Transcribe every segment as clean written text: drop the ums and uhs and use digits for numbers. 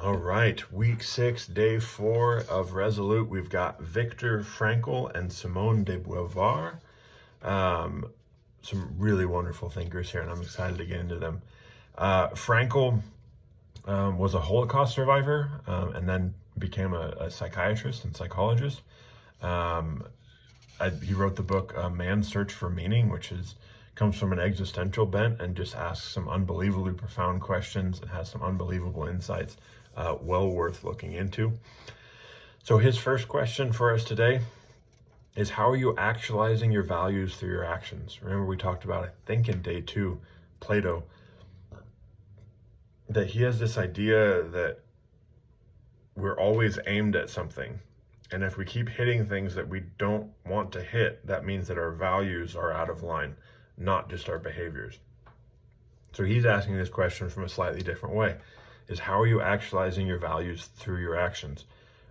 All right, week 6, day 4 of Resolute. We've got Viktor Frankl and Simone de Beauvoir. Some really wonderful thinkers here, and I'm excited to get into them. Frankl was a Holocaust survivor and then became a psychiatrist and psychologist. He wrote the book Man's Search for Meaning, which comes from an existential bent and just asks some unbelievably profound questions and has some unbelievable insights. Well worth looking into. So his first question for us today is, how are you actualizing your values through your actions? Remember, we talked about, I think in day 2, Plato, that he has this idea that we're always aimed at something. And if we keep hitting things that we don't want to hit, that means that our values are out of line, not just our behaviors. So he's asking this question from a slightly different way, is how are you actualizing your values through your actions?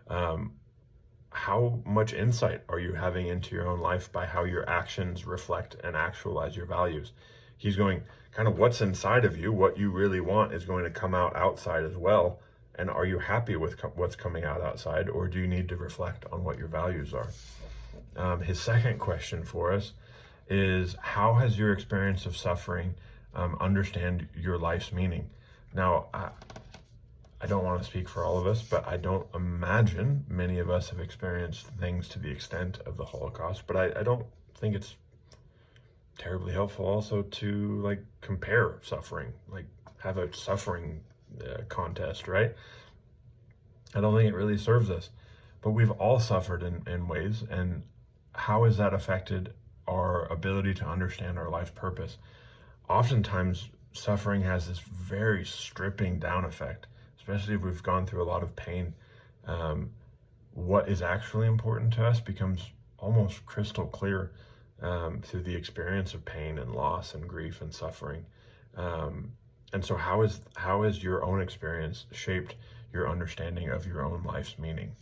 How much insight are you having into your own life by how your actions reflect and actualize your values? He's going, kind of what's inside of you, what you really want is going to come out outside as well. And are you happy with what's coming out outside, or do you need to reflect on what your values are? His second question for us is, how has your experience of suffering understand your life's meaning? Now, I don't want to speak for all of us, but I don't imagine many of us have experienced things to the extent of the Holocaust, but I don't think it's terribly helpful also to compare suffering, have a suffering contest, right? I don't think it really serves us, but we've all suffered in ways, and how has that affected our ability to understand our life's purpose? Oftentimes, suffering has this very stripping down effect, especially if we've gone through a lot of pain. What is actually important to us becomes almost crystal clear through the experience of pain and loss and grief and suffering. And so how has your own experience shaped your understanding of your own life's meaning?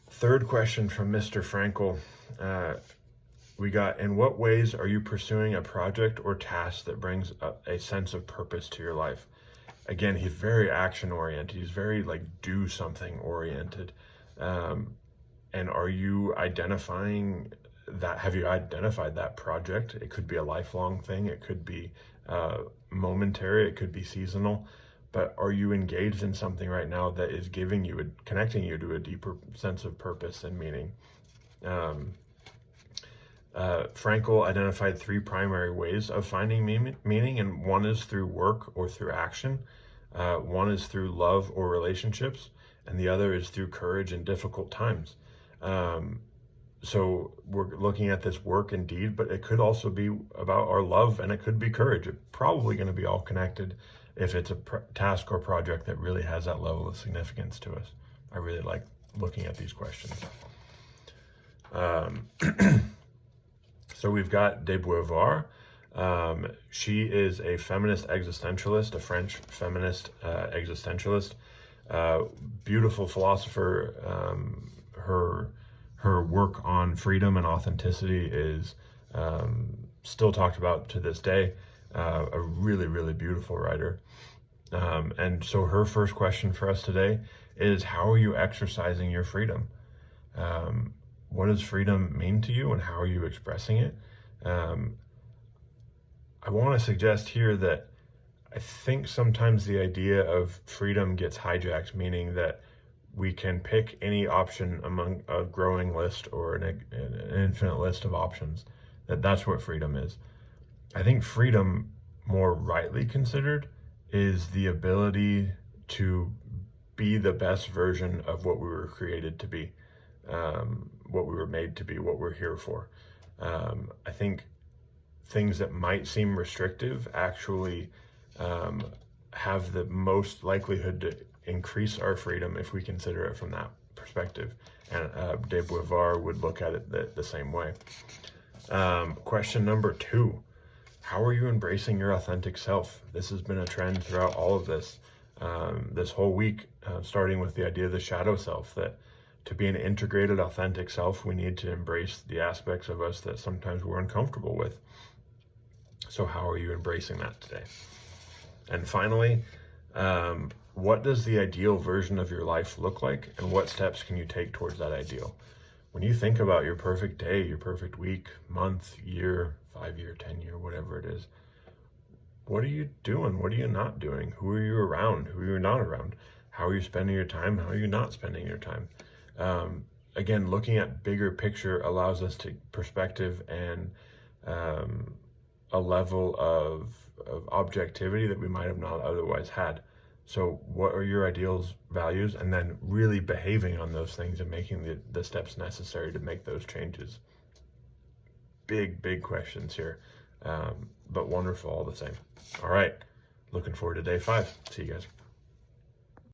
Third question from Mr. Frankl. We got, in what ways are you pursuing a project or task that brings a sense of purpose to your life? Again, he's very action oriented. He's very do something oriented. And are you identifying that? Have you identified that project? It could be a lifelong thing. It could be momentary. It could be seasonal. But are you engaged in something right now that is connecting you to a deeper sense of purpose and meaning? Frankl identified 3 primary ways of finding meaning, and one is through work or through action. One is through love or relationships, and the other is through courage in difficult times. So we're looking at this work indeed, but it could also be about our love, and it could be courage. It's probably going to be all connected if it's a task or project that really has that level of significance to us. I really like looking at these questions. So we've got de Beauvoir. She is a feminist existentialist, a French feminist existentialist, beautiful philosopher. Her work on freedom and authenticity is still talked about to this day. A really, really beautiful writer. And so her first question for us today is, how are you exercising your freedom? What does freedom mean to you, and how are you expressing it? I want to suggest here that I think sometimes the idea of freedom gets hijacked, meaning that we can pick any option among a growing list or an infinite list of options, that's what freedom is. I think freedom, more rightly considered, is the ability to be the best version of what we were created to be. What we were made to be, what we're here for. I think things that might seem restrictive actually have the most likelihood to increase our freedom if we consider it from that perspective. And de Beauvoir would look at it the same way. Question number 2, how are you embracing your authentic self? This has been a trend throughout all of this whole week, starting with the idea of the shadow self, that to be an integrated, authentic self, we need to embrace the aspects of us that sometimes we're uncomfortable with. So how are you embracing that today? And finally, What does the ideal version of your life look like, and what steps can you take towards that ideal? When you think about your perfect day, your perfect week, month, year, 5 year, 10 year, whatever it is, what are you doing? What are you not doing? Who are you around? Who are you not around? How are you spending your time? How are you not spending your time? Again, looking at bigger picture allows us to perspective and a level of objectivity that we might have not otherwise had. So what are your ideals, values, and then really behaving on those things and making the steps necessary to make those changes. Big questions here, but wonderful all the same. All right, looking forward to day 5. See you guys.